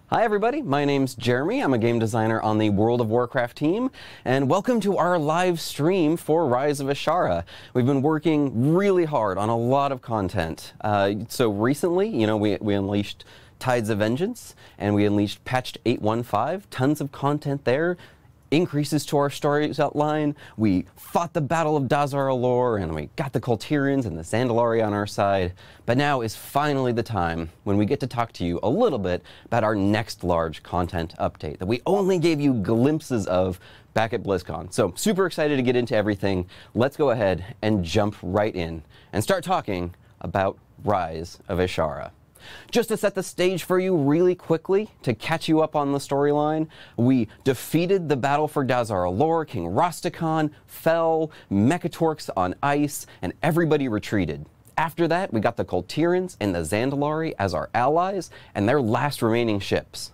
Hi everybody, my name's Jeremy. I'm a game designer on the World of Warcraft team, and welcome to our live stream for Rise of Azshara. We've been working really hard on a lot of content. So recently, we unleashed Tides of Vengeance, and we unleashed patched 8.15, tons of content there. Increases to our stories outline. We fought the Battle of Nazca, and we got the Colterians and the Zandalari on our side. But now is finally the time when we get to talk to you a little bit about our next large content update that we only gave you glimpses of back at BlizzCon. So super excited to get into everything. Let's go ahead and jump right in and start talking about Rise of Azshara. Just to set the stage for you really quickly, to catch you up on the storyline, we defeated the battle for Nazca, King Rastakhan fell, Mechatorks on ice, and everybody retreated. After that, we got the Colterians and the Zandalari as our allies, and their last remaining ships.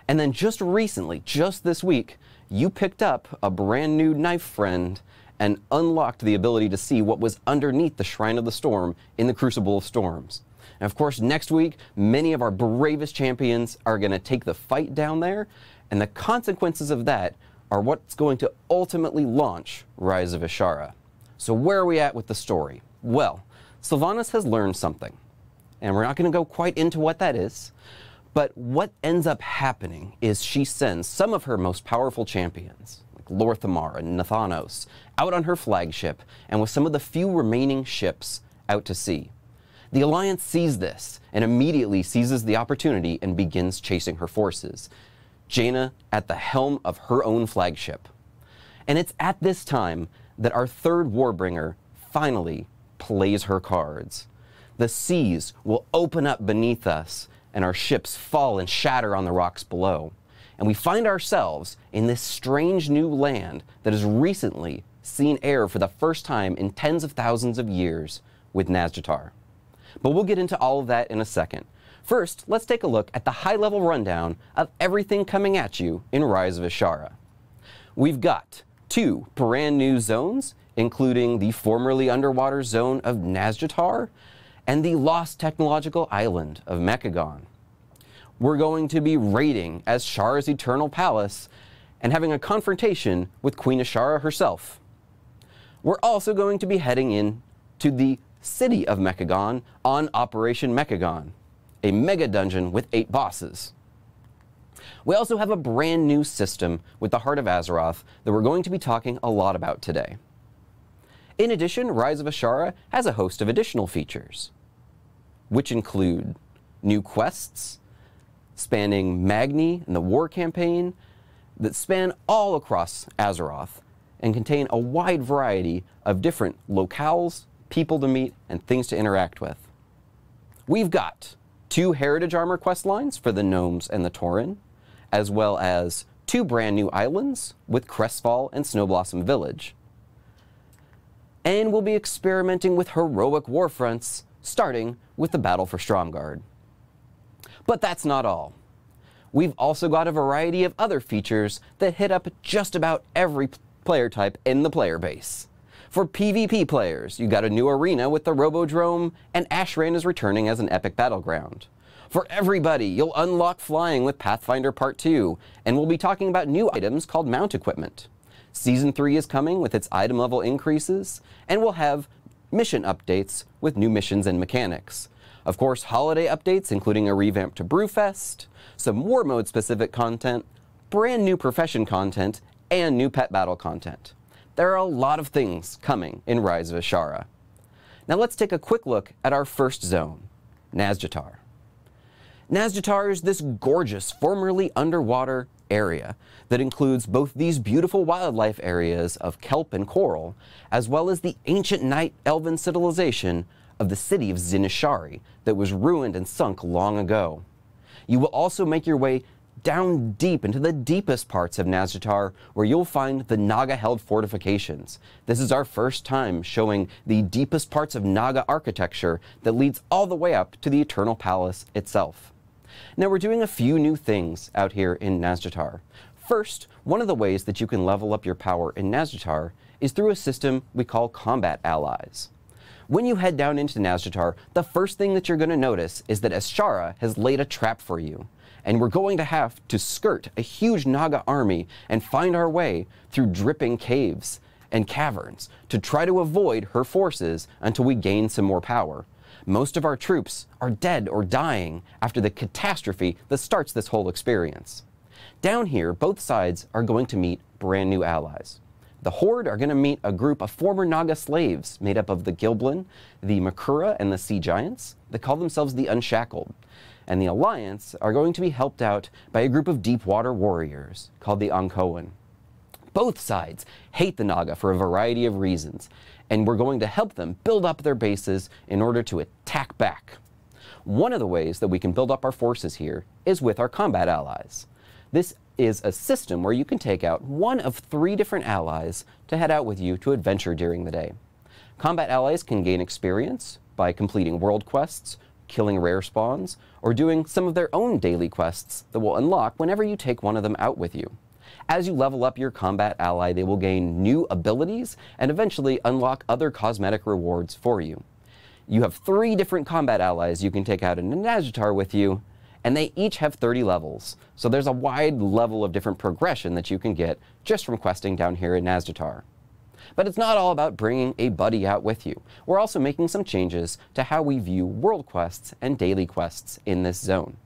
And then just recently, just this week, you picked up a brand new knife friend and unlocked the ability to see what was underneath the Shrine of the Storm in the Crucible of Storms. And of course, next week, many of our bravest champions are going to take the fight down there, and the consequences of that are what's going to ultimately launch Rise of Azshara. So where are we at with the story? Well, Sylvanas has learned something, and we're not going to go quite into what that is, but what ends up happening is she sends some of her most powerful champions, like Lor'themar and Nathanos, out on her flagship, and with some of the few remaining ships out to sea. The Alliance sees this and immediately seizes the opportunity and begins chasing her forces, Jaina at the helm of her own flagship. And it's at this time that our third Warbringer finally plays her cards. The seas will open up beneath us and our ships fall and shatter on the rocks below. And we find ourselves in this strange new land that has recently seen air for the first time in tens of thousands of years with Nazca Thar. But we'll get into all of that in a second. First, let's take a look at the high-level rundown of everything coming at you in Rise of Azshara. We've got 2 brand new zones, including the formerly underwater zone of Nazca Thar and the lost technological island of Meccagone. We're going to be raiding Azshara's Eternal Palace and having a confrontation with Queen Azshara herself. We're also going to be heading in to the city of Meccagone on Operation MechaGaN, a mega dungeon with 8 bosses. We also have a brand new system with the Horde of Azeroth that we're going to be talking a lot about today. In addition, Rise of Azshara has a host of additional features, which include new quests spanning Magni and the war campaign that span all across Azeroth and contain a wide variety of different locales, people to meet, and things to interact with. We've got 2 Heritage Armor quest lines for the Gnomes and the Tauren, as well as 2 brand new islands with Crestfall and Snowblossom Village. And we'll be experimenting with heroic warfronts, starting with the Battle for Stromgarde. But that's not all. We've also got a variety of other features that hit up just about every player type in the player base. For PvP players, you got a new arena with the Robodrome, and Ashran is returning as an epic battleground. For everybody, you'll unlock flying with Pathfinder Part 2, and we'll be talking about new items called Mount Equipment. Season 3 is coming with its item level increases, and we'll have mission updates with new missions and mechanics. Of course, holiday updates, including a revamp to Brewfest, some War Mode specific content, brand new profession content, and new pet battle content. There are a lot of things coming in Rise of Azshara. Now let's take a quick look at our first zone, Nazca Thar. Nazca Thar is this gorgeous, formerly underwater area that includes both these beautiful wildlife areas of kelp and coral, as well as the ancient night elven civilization of the city of Zinishari that was ruined and sunk long ago. You will also make your way down deep into the deepest parts of Nazca Thar, where you'll find the Naga-held fortifications. This is our first time showing the deepest parts of Naga architecture that leads all the way up to the Eternal Palace itself. Now we're doing a few new things out here in Nazca Thar. First, one of the ways that you can level up your power in Nazca Thar is through a system we call combat allies. When you head down into Nazca Thar, the first thing that you're going to notice is that Azshara has laid a trap for you. And we're going to have to skirt a huge Naga army and find our way through dripping caves and caverns to try to avoid her forces until we gain some more power. Most of our troops are dead or dying after the catastrophe that starts this whole experience. Down here, both sides are going to meet brand new allies. The Horde are going to meet a group of former Naga slaves made up of the Gilblin, the Makura, and the Sea Giants that call themselves the Unshackled. And the Alliance are going to be helped out by a group of deep water warriors called the Ankoan. Both sides hate the Naga for a variety of reasons, and we're going to help them build up their bases in order to attack back. One of the ways that we can build up our forces here is with our combat allies. This is a system where you can take out one of 3 different allies to head out with you to adventure during the day. Combat allies can gain experience by completing world quests, killing rare spawns, or doing some of their own daily quests that will unlock whenever you take one of them out with you. As you level up your combat ally, they will gain new abilities and eventually unlock other cosmetic rewards for you. You have 3 different combat allies you can take out in Nazca Thar with you, and they each have 30 levels. So there's a wide level of different progression that you can get just from questing down here in Nazca Thar. But it's not all about bringing a buddy out with you. We're also making some changes to how we view world quests and daily quests in this zone.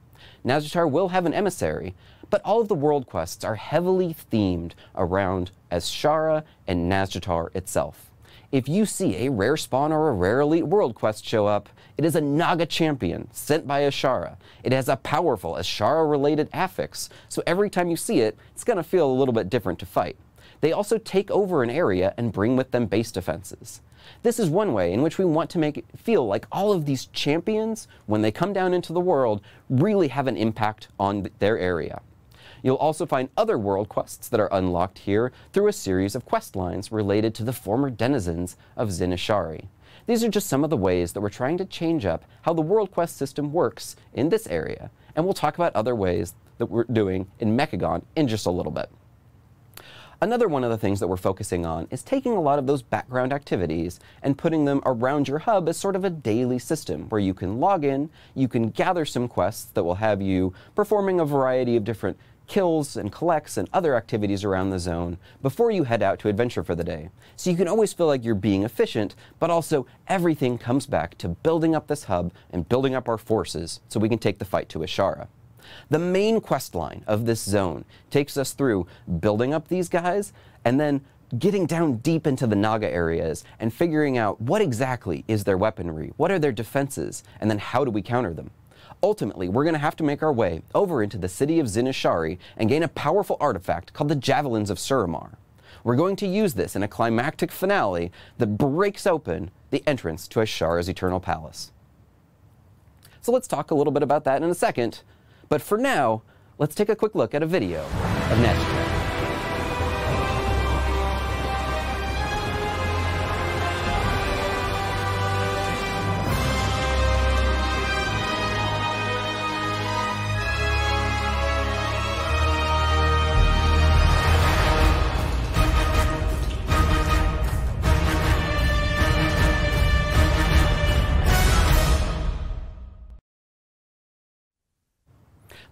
Nazca Thar will have an emissary, but all of the world quests are heavily themed around Azshara and Nazca Thar itself. If you see a rare spawn or a rare elite world quest show up, it is a Naga champion sent by Azshara. It has a powerful Azshara-related affix, so every time you see it, it's going to feel a little bit different to fight. They also take over an area and bring with them base defenses. This is one way in which we want to make it feel like all of these champions, when they come down into the world, really have an impact on their area. You'll also find other world quests that are unlocked here through a series of quest lines related to the former denizens of Zinashari. These are just some of the ways that we're trying to change up how the world quest system works in this area, and we'll talk about other ways that we're doing in MechaGaN in just a little bit. Another one of the things that we're focusing on is taking a lot of those background activities and putting them around your hub as sort of a daily system where you can log in, you can gather some quests that will have you performing a variety of different kills and collects and other activities around the zone before you head out to adventure for the day. So you can always feel like you're being efficient, but also everything comes back to building up this hub and building up our forces so we can take the fight to Azshara. The main quest line of this zone takes us through building up these guys and then getting down deep into the Naga areas and figuring out what exactly is their weaponry, what are their defenses, and then how do we counter them. Ultimately, we're going to have to make our way over into the city of Zinashari and gain a powerful artifact called the Javelins of Suramar. We're going to use this in a climactic finale that breaks open the entrance to Azshara's Eternal Palace. So let's talk a little bit about that in a second. But for now, let's take a quick look at a video of Nazca Thar.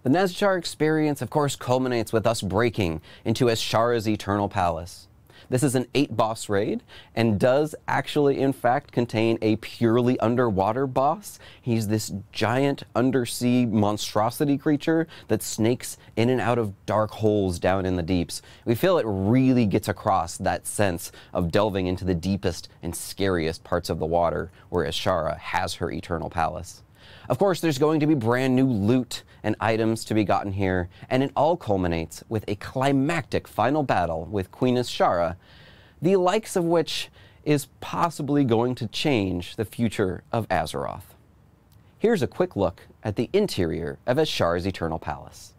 The Nazca Thar experience, of course, culminates with us breaking into Azshara's Eternal Palace. This is an 8-boss raid, and does actually, in fact, contain a purely underwater boss. He's this giant undersea monstrosity creature that snakes in and out of dark holes down in the deeps. We feel it really gets across that sense of delving into the deepest and scariest parts of the water, where Azshara has her Eternal Palace. Of course, there's going to be brand new loot and items to be gotten here, and it all culminates with a climactic final battle with Queen Azshara, the likes of which is possibly going to change the future of Azeroth. Here's a quick look at the interior of Azshara's Eternal Palace.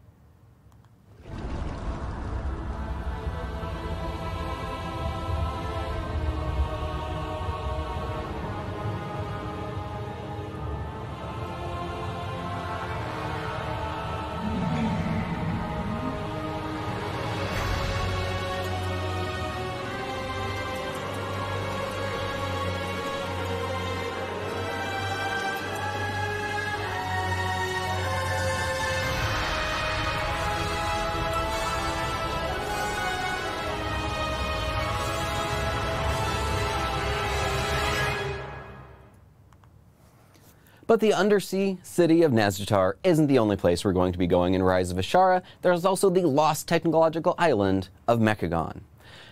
But the undersea city of Nazca Thar isn't the only place we're going to be going in Rise of Azshara. There's also the lost technological island of Meccagon.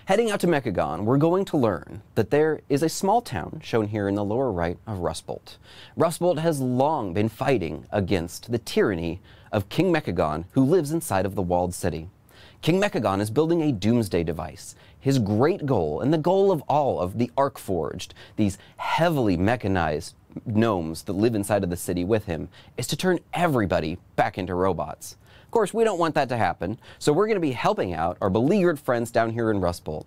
Heading out to MechaGaN, we're going to learn that there is a small town, shown here in the lower right, of Rustbolt. Rustbolt has long been fighting against the tyranny of King Meccagone, who lives inside of the walled city. King Meccagone is building a doomsday device. His great goal, and the goal of all of the Arcforged, these heavily mechanized gnomes that live inside of the city with him, is to turn everybody back into robots. Of course, we don't want that to happen, so we're going to be helping out our beleaguered friends down here in Rustbolt.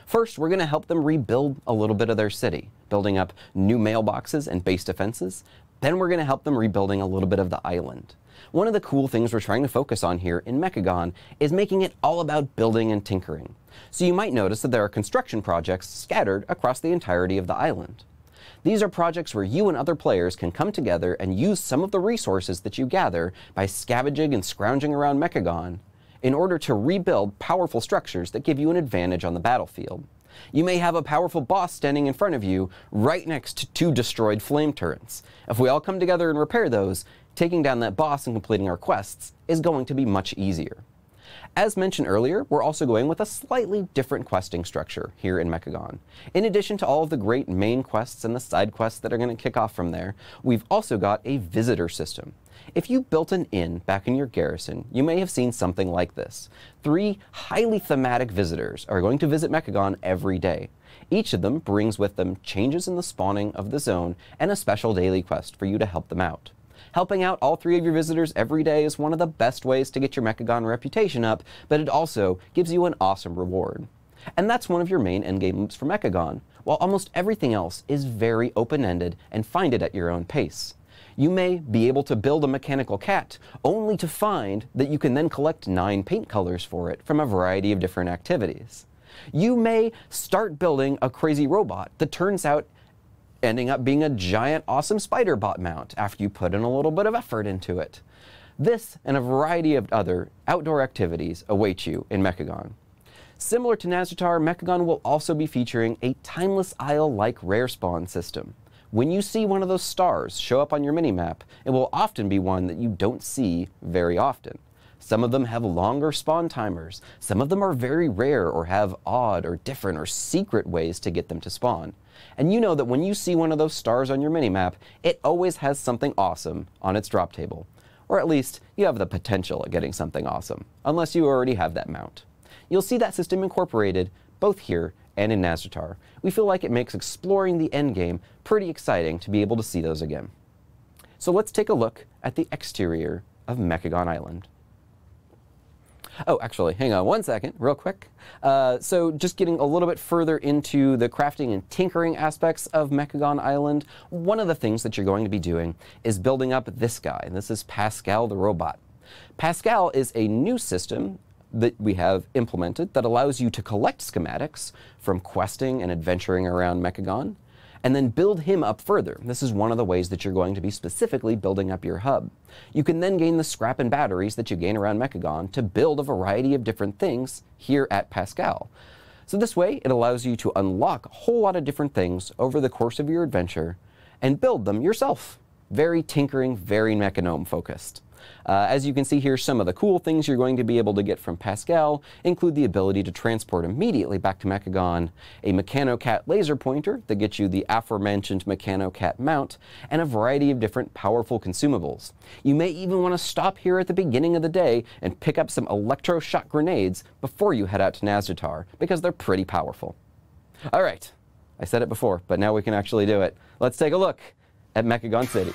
First, we're going to help them rebuild a little bit of their city, building up new mailboxes and base defenses. Then we're going to help them rebuilding a little bit of the island. One of the cool things we're trying to focus on here in MechaGaN is making it all about building and tinkering. So you might notice that there are construction projects scattered across the entirety of the island. These are projects where you and other players can come together and use some of the resources that you gather by scavenging and scrounging around MechaGaN in order to rebuild powerful structures that give you an advantage on the battlefield. You may have a powerful boss standing in front of you right next to 2 destroyed flame turrets. If we all come together and repair those, taking down that boss and completing our quests is going to be much easier. As mentioned earlier, we're also going with a slightly different questing structure here in MechaGaN. In addition to all of the great main quests and the side quests that are going to kick off from there, we've also got a visitor system. If you built an inn back in your garrison, you may have seen something like this. 3 highly thematic visitors are going to visit MechaGaN every day. Each of them brings with them changes in the spawning of the zone and a special daily quest for you to help them out. Helping out all 3 of your visitors every day is one of the best ways to get your MechaGaN reputation up, but it also gives you an awesome reward. And that's one of your main endgame loops for MechaGaN, while almost everything else is very open-ended and find it at your own pace. You may be able to build a mechanical cat, only to find that you can then collect 9 paint colors for it from a variety of different activities. You may start building a crazy robot that turns out ending up being a giant awesome spider bot mount after you put in a little bit of effort into it. This and a variety of other outdoor activities await you in MechaGaN. Similar to Nazca Thar, MechaGaN will also be featuring a Timeless Isle-like rare spawn system. When you see one of those stars show up on your minimap, it will often be one that you don't see very often. Some of them have longer spawn timers, some of them are very rare or have odd or different or secret ways to get them to spawn. And you know that when you see one of those stars on your minimap, it always has something awesome on its drop table. Or at least, you have the potential of getting something awesome, unless you already have that mount. You'll see that system incorporated both here and in Nazca Thar. We feel like it makes exploring the endgame pretty exciting to be able to see those again. So let's take a look at the exterior of MechaGaN Island. Oh, actually, hang on one second, real quick. So just getting a little bit further into the crafting and tinkering aspects of MechaGaN Island, one of the things that you're going to be doing is building up this guy, and this is Pascal the robot. Pascal is a new system that we have implemented that allows you to collect schematics from questing and adventuring around MechaGaN, and then build him up further. This is one of the ways that you're going to be specifically building up your hub. You can then gain the scrap and batteries that you gain around MechaGaN to build a variety of different things here at Pascal. So this way, it allows you to unlock a whole lot of different things over the course of your adventure and build them yourself. Very tinkering, very Meccanome focused. As you can see here, some of the cool things you're going to be able to get from Pascal include the ability to transport immediately back to MechaGaN, a MeccanoCat laser pointer that gets you the aforementioned MeccanoCat mount, and a variety of different powerful consumables. You may even want to stop here at the beginning of the day and pick up some electroshock grenades before you head out to Nazca Thar, because they're pretty powerful. All right, I said it before, but now we can actually do it. Let's take a look at MechaGaN City.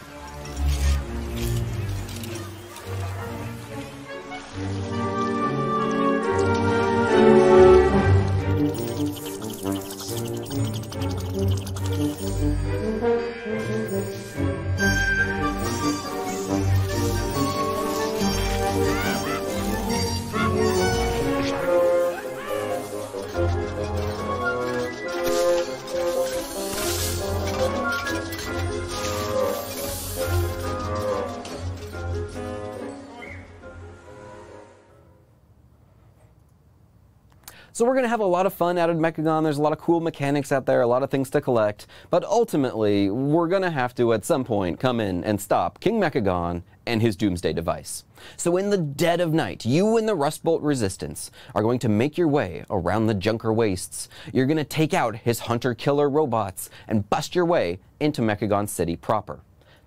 So we're going to have a lot of fun out of MechaGaN. There's a lot of cool mechanics out there, a lot of things to collect, but ultimately, we're going to have to, at some point, come in and stop King Meccagone and his doomsday device. So in the dead of night, you and the Rustbolt Resistance are going to make your way around the Junker Wastes. You're going to take out his hunter-killer robots and bust your way into Meccagone City proper.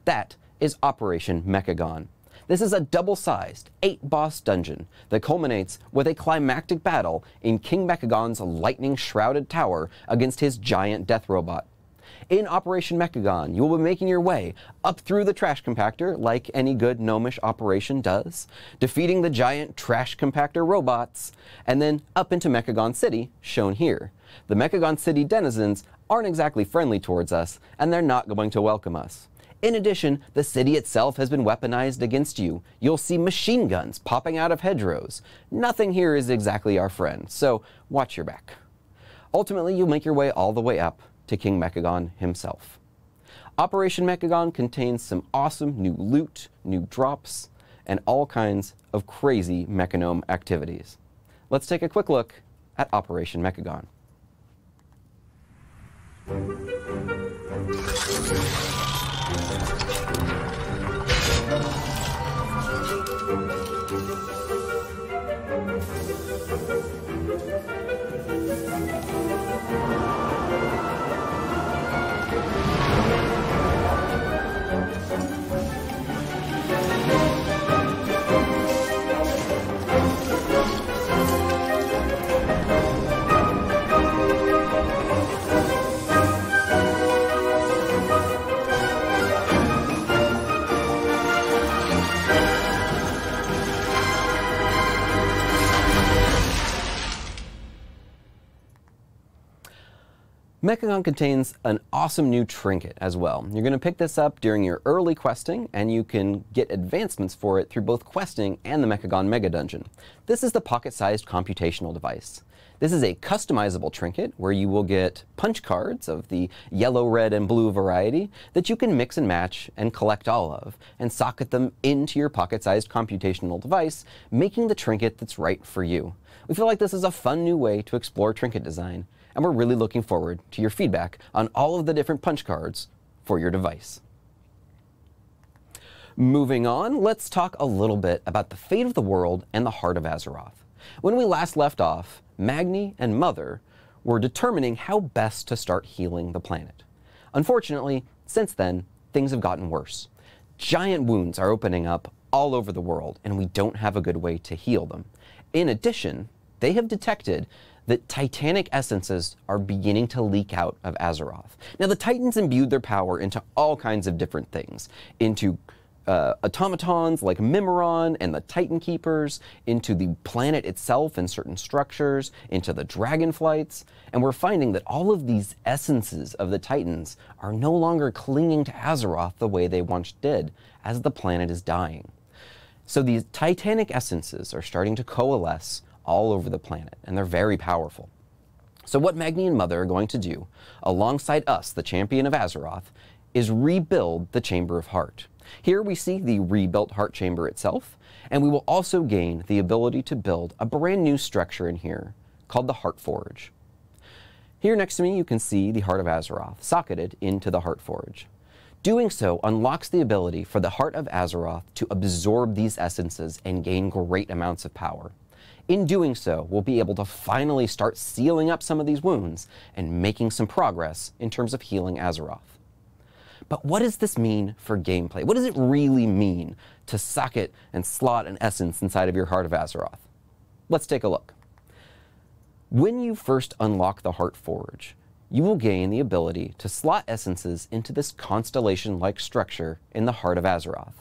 That is Operation MechaGaN. This is a double-sized, 8-boss dungeon that culminates with a climactic battle in King Meccagone's lightning-shrouded tower against his giant death robot. In Operation MechaGaN, you will be making your way up through the trash compactor like any good gnomish operation does, defeating the giant trash compactor robots, and then up into Meccagone City, shown here. The Meccagone City denizens aren't exactly friendly towards us, and they're not going to welcome us. In addition, the city itself has been weaponized against you. You'll see machine guns popping out of hedgerows. Nothing here is exactly our friend, so watch your back. Ultimately, you'll make your way all the way up to King Meccagone himself. Operation MechaGaN contains some awesome new loot, new drops, and all kinds of crazy Mechanome activities. Let's take a quick look at Operation MechaGaN. MechaGaN contains an awesome new trinket as well. You're going to pick this up during your early questing, and you can get advancements for it through both questing and the MechaGaN Mega Dungeon. This is the pocket-sized computational device. This is a customizable trinket where you will get punch cards of the yellow, red, and blue variety that you can mix and match and collect all of, and socket them into your pocket-sized computational device, making the trinket that's right for you. We feel like this is a fun new way to explore trinket design, and we're really looking forward to your feedback on all of the different punch cards for your device. Moving on, let's talk a little bit about the fate of the world and the Horde of Azeroth. When we last left off, Magni and Mother were determining how best to start healing the planet. Unfortunately, since then, things have gotten worse. Giant wounds are opening up all over the world, and we don't have a good way to heal them. In addition, they have detected that titanic essences are beginning to leak out of Azeroth. Now, the Titans imbued their power into all kinds of different things, into automatons like Mimiron and the Titan Keepers, into the planet itself and certain structures, into the dragonflights, and we're finding that all of these essences of the Titans are no longer clinging to Azeroth the way they once did, as the planet is dying. So these titanic essences are starting to coalesce all over the planet, and they're very powerful. So what Magni and Mother are going to do, alongside us, the champion of Azeroth, is rebuild the Chamber of Heart. Here we see the rebuilt Heart Chamber itself, and we will also gain the ability to build a brand new structure in here called the Heart Forge. Here next to me you can see the Heart of Azeroth socketed into the Heart Forge. Doing so unlocks the ability for the Heart of Azeroth to absorb these essences and gain great amounts of power. In doing so, we'll be able to finally start sealing up some of these wounds and making some progress in terms of healing Azeroth. But what does this mean for gameplay? What does it really mean to socket and slot an essence inside of your Heart of Azeroth? Let's take a look. When you first unlock the Heart Forge, you will gain the ability to slot essences into this constellation-like structure in the Heart of Azeroth.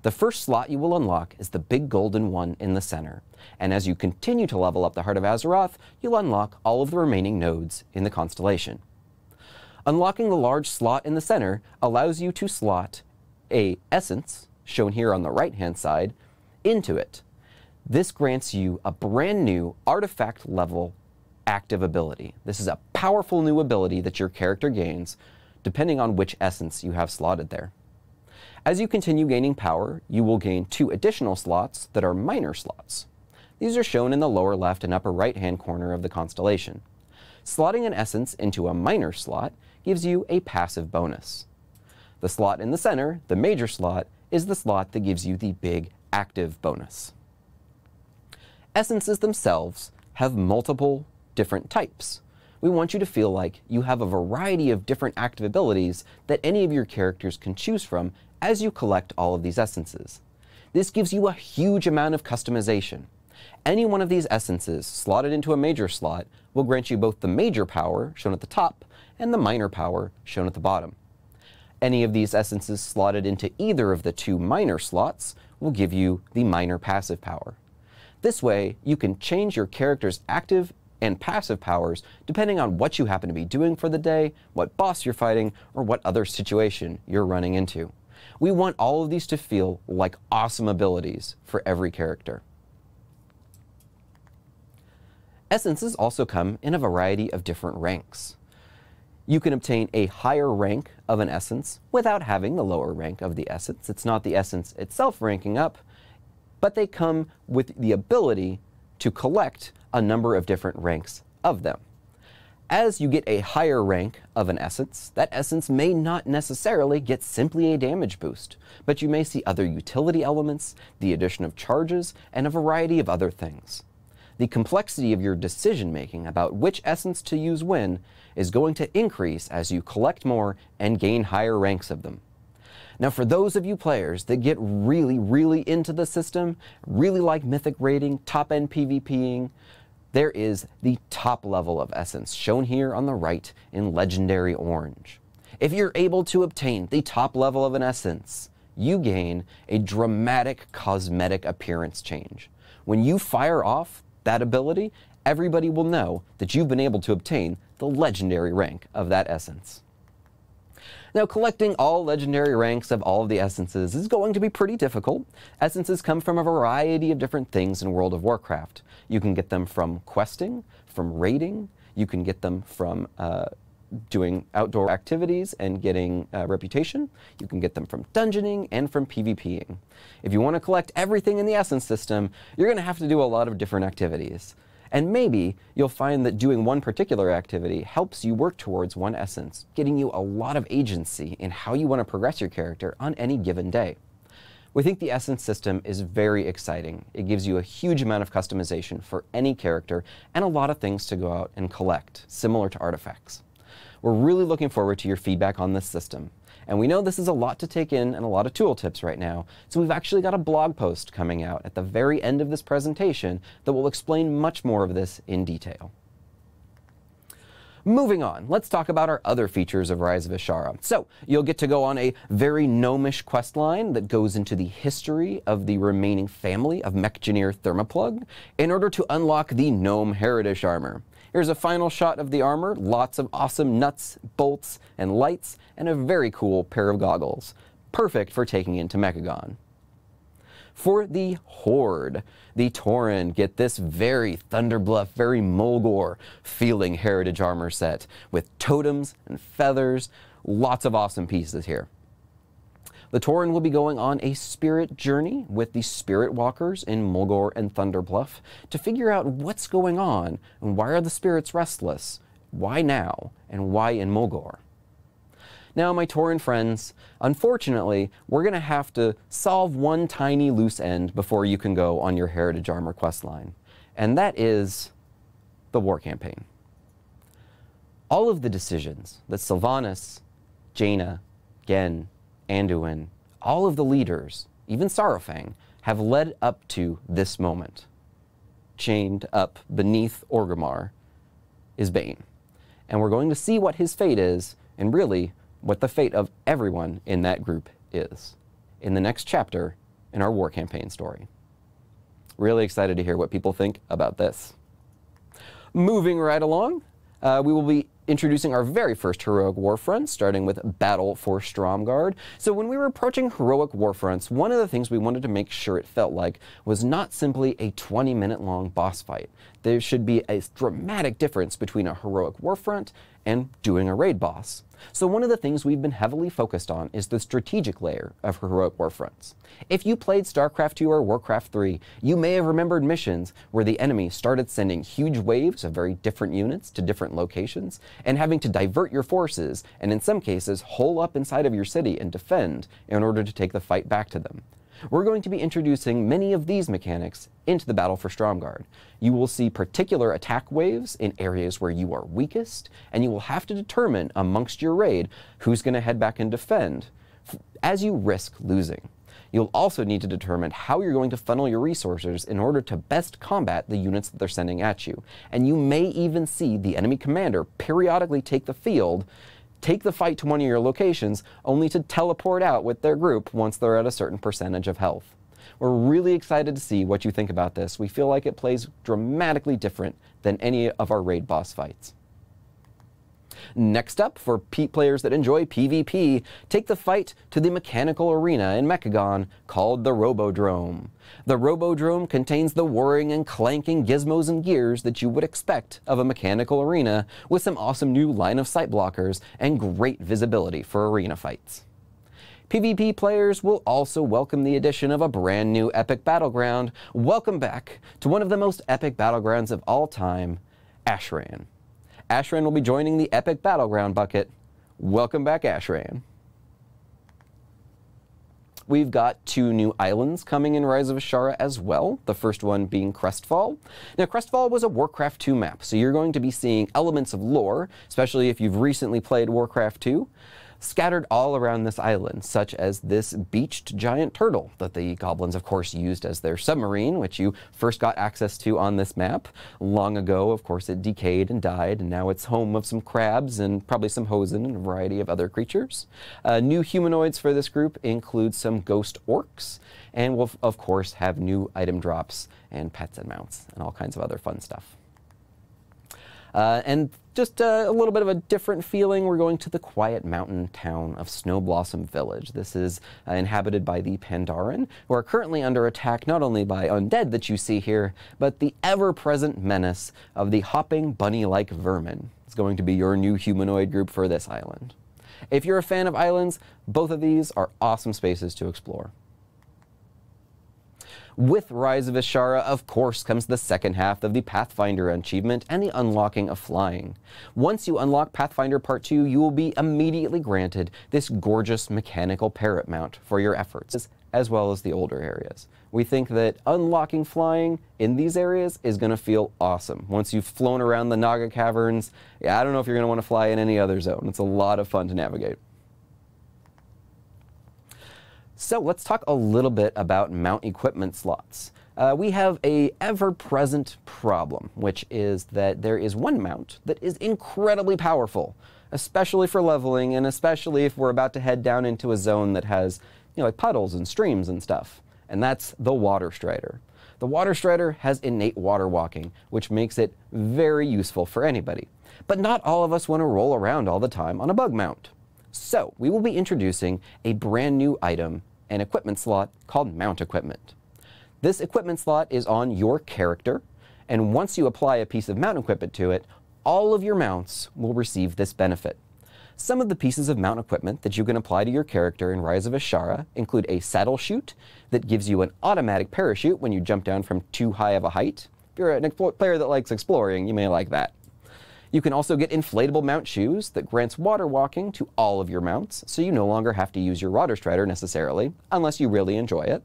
The first slot you will unlock is the big golden one in the center, and as you continue to level up the Heart of Azeroth, you'll unlock all of the remaining nodes in the constellation. Unlocking the large slot in the center allows you to slot a essence, shown here on the right-hand side, into it. This grants you a brand new artifact level active ability. This is a powerful new ability that your character gains depending on which essence you have slotted there. As you continue gaining power, you will gain 2 additional slots that are minor slots. These are shown in the lower left and upper right-hand corner of the constellation. Slotting an essence into a minor slot gives you a passive bonus. The slot in the center, the major slot, is the slot that gives you the big active bonus. Essences themselves have multiple different types. We want you to feel like you have a variety of different active abilities that any of your characters can choose from as you collect all of these essences. This gives you a huge amount of customization. Any one of these essences slotted into a major slot will grant you both the major power, shown at the top, and the minor power, shown at the bottom. Any of these essences slotted into either of the two minor slots will give you the minor passive power. This way, you can change your character's active and passive powers depending on what you happen to be doing for the day, what boss you're fighting, or what other situation you're running into. We want all of these to feel like awesome abilities for every character. Essences also come in a variety of different ranks. You can obtain a higher rank of an essence without having the lower rank of the essence. It's not the essence itself ranking up, but they come with the ability to collect a number of different ranks of them. As you get a higher rank of an essence, that essence may not necessarily get simply a damage boost, but you may see other utility elements, the addition of charges, and a variety of other things. The complexity of your decision-making about which essence to use when is going to increase as you collect more and gain higher ranks of them. Now, for those of you players that get really into the system, really like mythic raiding, top-end PvPing, there is the top level of essence, shown here on the right in legendary orange. If you're able to obtain the top level of an essence, you gain a dramatic cosmetic appearance change. When you fire off that ability, everybody will know that you've been able to obtain the legendary rank of that essence. Now, collecting all legendary ranks of all of the essences is going to be pretty difficult. Essences come from a variety of different things in World of Warcraft. You can get them from questing, from raiding, you can get them from doing outdoor activities and getting reputation, you can get them from dungeoning and from PvPing. If you want to collect everything in the essence system, you're going to have to do a lot of different activities. And maybe you'll find that doing one particular activity helps you work towards one essence, getting you a lot of agency in how you want to progress your character on any given day. We think the essence system is very exciting. It gives you a huge amount of customization for any character and a lot of things to go out and collect, similar to artifacts. We're really looking forward to your feedback on this system. And we know this is a lot to take in and a lot of tooltips right now, so we've actually got a blog post coming out at the very end of this presentation that will explain much more of this in detail. Moving on, let's talk about our other features of Rise of Azshara. So, you'll get to go on a very gnomish questline that goes into the history of the remaining family of Mechgineer Thermoplug in order to unlock the Gnome Heritage Armor. Here's a final shot of the armor, lots of awesome nuts, bolts, and lights, and a very cool pair of goggles. Perfect for taking into MechaGaN. For the Horde, the Tauren get this very Thunderbluff, very Mulgore feeling heritage armor set with totems and feathers, lots of awesome pieces here. The Tauren will be going on a spirit journey with the Spirit Walkers in Mulgore and Thunderbluff to figure out what's going on and why are the spirits restless, why now, and why in Mulgore. Now, my Tauren friends, unfortunately, we're going to have to solve one tiny loose end before you can go on your Heritage Armor questline, and that is the war campaign. All of the decisions that Sylvanas, Jaina, Gen, Anduin, all of the leaders, even Saurfang, have led up to this moment. Chained up beneath Orgrimmar is Bane. And we're going to see what his fate is, and really, what the fate of everyone in that group is, in the next chapter in our war campaign story. Really excited to hear what people think about this. Moving right along, we will be introducing our very first heroic warfront, starting with Battle for Stromgarde. So when we were approaching heroic warfronts, one of the things we wanted to make sure it felt like was not simply a 20-minute long boss fight. There should be a dramatic difference between a heroic warfront and doing a raid boss. So one of the things we've been heavily focused on is the strategic layer of Heroic Warfronts. If you played StarCraft 2 or Warcraft 3, you may have remembered missions where the enemy started sending huge waves of very different units to different locations and having to divert your forces and in some cases hole up inside of your city and defend in order to take the fight back to them. We're going to be introducing many of these mechanics into the battle for Stromgarde. You will see particular attack waves in areas where you are weakest, and you will have to determine amongst your raid who's going to head back and defend as you risk losing. You'll also need to determine how you're going to funnel your resources in order to best combat the units that they're sending at you. And you may even see the enemy commander periodically take the field, take the fight to one of your locations, only to teleport out with their group once they're at a certain percentage of health. We're really excited to see what you think about this. We feel like it plays dramatically different than any of our raid boss fights. Next up, for players that enjoy PvP, take the fight to the mechanical arena in MechaGaN called the Robodrome. The Robodrome contains the whirring and clanking gizmos and gears that you would expect of a mechanical arena, with some awesome new line of sight blockers and great visibility for arena fights. PvP players will also welcome the addition of a brand new epic battleground. Welcome back to one of the most epic battlegrounds of all time, Azshara. Azshara will be joining the epic battleground bucket. Welcome back, Azshara. We've got 2 new islands coming in Rise of Azshara as well, the first one being Crestfall. Now, Crestfall was a Warcraft 2 map, so you're going to be seeing elements of lore, especially if you've recently played Warcraft 2, scattered all around this island, such as this beached giant turtle that the goblins, of course, used as their submarine, which you first got access to on this map. Long ago, of course, it decayed and died, and now it's home of some crabs and probably some hosen and a variety of other creatures. New humanoids for this group include some ghost orcs, and we'll, of course, have new item drops and pets and mounts and all kinds of other fun stuff. And just a little bit of a different feeling, we're going to the quiet mountain town of Snowblossom Village. This is inhabited by the Pandaren, who are currently under attack not only by undead that you see here, but the ever-present menace of the hopping bunny-like vermin. It's going to be your new humanoid group for this island. If you're a fan of islands, both of these are awesome spaces to explore. With Rise of Azshara, of course, comes the second half of the Pathfinder achievement and the unlocking of flying. Once you unlock Pathfinder Part 2, you will be immediately granted this gorgeous mechanical parrot mount for your efforts, as well as the older areas. We think that unlocking flying in these areas is going to feel awesome. Once you've flown around the Naga Caverns, I don't know if you're going to want to fly in any other zone. It's a lot of fun to navigate. So let's talk a little bit about mount equipment slots. We have a ever-present problem, which is that there is one mount that is incredibly powerful, especially for leveling and especially if we're about to head down into a zone that has, like puddles and streams and stuff. And that's the Water Strider. The Water Strider has innate water walking, which makes it very useful for anybody. But not all of us want to roll around all the time on a bug mount. So we will be introducing a brand new item and equipment slot called Mount Equipment. This equipment slot is on your character, and once you apply a piece of mount equipment to it, all of your mounts will receive this benefit. Some of the pieces of mount equipment that you can apply to your character in Rise of Azshara include a saddle chute that gives you an automatic parachute when you jump down from too high of a height. If you're a player that likes exploring, you may like that. You can also get inflatable mount shoes that grants water walking to all of your mounts, so you no longer have to use your Water Strider necessarily, unless you really enjoy it.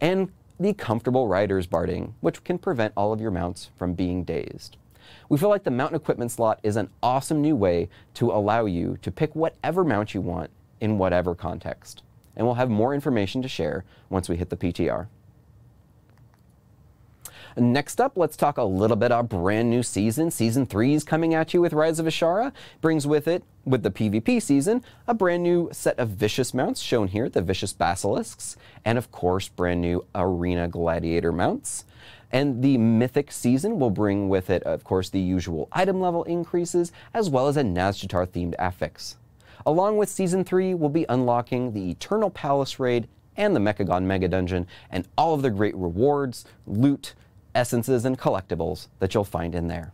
And the comfortable rider's barding, which can prevent all of your mounts from being dazed. We feel like the mount equipment slot is an awesome new way to allow you to pick whatever mount you want in whatever context. And we'll have more information to share once we hit the PTR. Next up, let's talk a little bit about brand new season. Season 3 is coming at you with Rise of Azshara. Brings with it, with the PvP season, a brand new set of vicious mounts shown here, the Vicious Basilisks, and of course, brand new Arena Gladiator mounts. And the Mythic season will bring with it, of course, the usual item level increases, as well as a Nazca Thar themed affix. Along with Season 3, we'll be unlocking the Eternal Palace Raid and the Meccagone Mega Dungeon, and all of the great rewards, loot, essences, and collectibles that you'll find in there.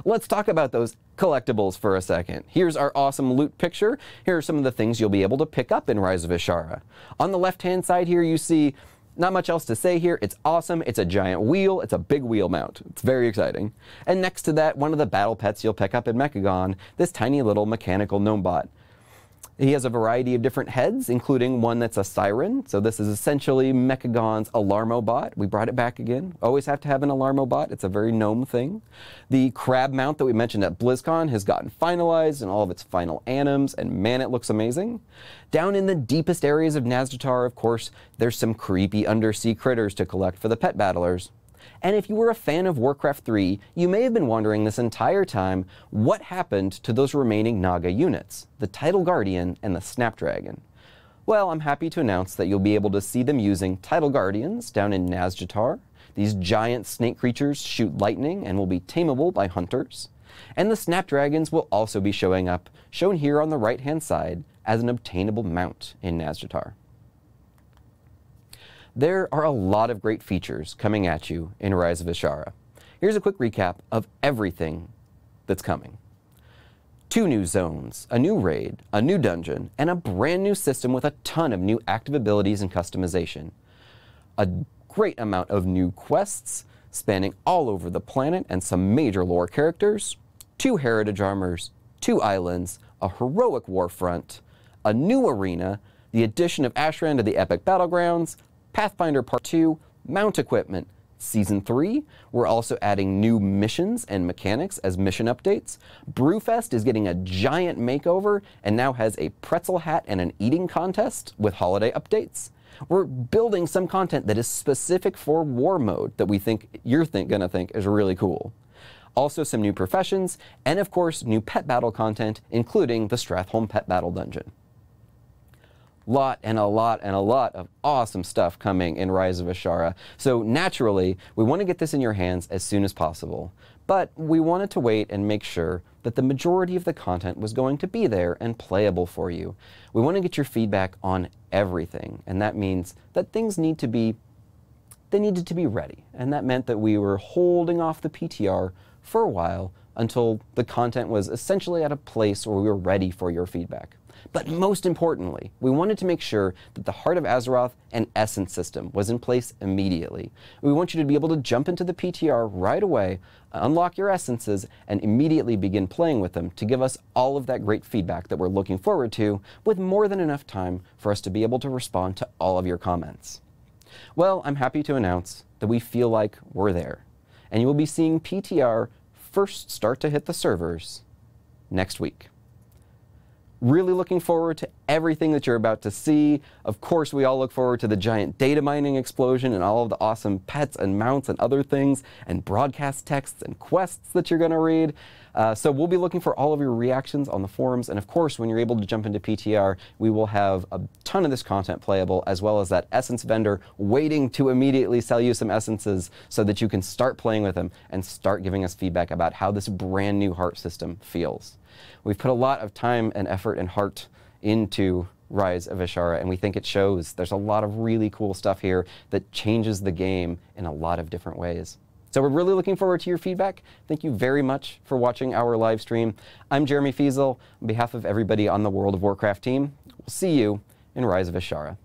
Let's talk about those collectibles for a second. Here's our awesome loot picture. Here are some of the things you'll be able to pick up in Rise of Azshara. On the left-hand side here, you see not much else to say here. It's awesome. It's a giant wheel. It's a big wheel mount. It's very exciting. And next to that, one of the battle pets you'll pick up in MechaGaN, this tiny little mechanical gnome bot. He has a variety of different heads, including one that's a siren. So this is essentially Meccagons Alarmo bot. We brought it back again. Always have to have an Alarmo bot. It's a very gnome thing. The crab mount that we mentioned at BlizzCon has gotten finalized in all of its final anims, and man, it looks amazing. Down in the deepest areas of Nazca Thar, of course, there's some creepy undersea critters to collect for the pet battlers. And if you were a fan of Warcraft 3, you may have been wondering this entire time what happened to those remaining Naga units, the Tidal Guardian and the Snapdragon. Well, I'm happy to announce that you'll be able to see them using Tidal Guardians down in Nazca Thar. These giant snake creatures shoot lightning and will be tameable by hunters. And the Snapdragons will also be showing up, shown here on the right-hand side, as an obtainable mount in Nazca Thar. There are a lot of great features coming at you in Rise of Azshara. Here's a quick recap of everything that's coming. 2 new zones, a new raid, a new dungeon, and a brand new system with a ton of new active abilities and customization. A great amount of new quests spanning all over the planet and some major lore characters, 2 heritage armors, 2 islands, a heroic war front, a new arena, the addition of Azshara to the Epic Battlegrounds, Pathfinder Part 2, mount equipment. Season 3, we're also adding new missions and mechanics as mission updates. Brewfest is getting a giant makeover and now has a pretzel hat and an eating contest with holiday updates. We're building some content that is specific for war mode that we think you're gonna think is really cool. Also some new professions, and of course new pet battle content, including the Stratholme Pet Battle Dungeon. Lot and a lot of awesome stuff coming in Rise of Azshara. So naturally, we want to get this in your hands as soon as possible. But we wanted to wait and make sure that the majority of the content was going to be there and playable for you. We want to get your feedback on everything, and that means that things needed to be ready. And that meant that we were holding off the PTR for a while until the content was essentially at a place where we were ready for your feedback. But most importantly, we wanted to make sure that the Heart of Azeroth and Essence system was in place immediately. We want you to be able to jump into the PTR right away, unlock your essences, and immediately begin playing with them to give us all of that great feedback that we're looking forward to, with more than enough time for us to be able to respond to all of your comments. Well, I'm happy to announce that we feel like we're there, and you will be seeing PTR first start to hit the servers next week. Really looking forward to everything that you're about to see. Of course, we all look forward to the giant data mining explosion and all of the awesome pets and mounts and other things and broadcast texts and quests that you're going to read. So we'll be looking for all of your reactions on the forums. And of course, when you're able to jump into PTR, we will have a ton of this content playable, as well as that essence vendor waiting to immediately sell you some essences so that you can start playing with them and start giving us feedback about how this brand new heart system feels. We've put a lot of time and effort and heart into Rise of Azshara, and we think it shows. There's a lot of really cool stuff here that changes the game in a lot of different ways. So we're really looking forward to your feedback. Thank you very much for watching our live stream. I'm Jeremy Feasel. On behalf of everybody on the World of Warcraft team, we'll see you in Rise of Azshara.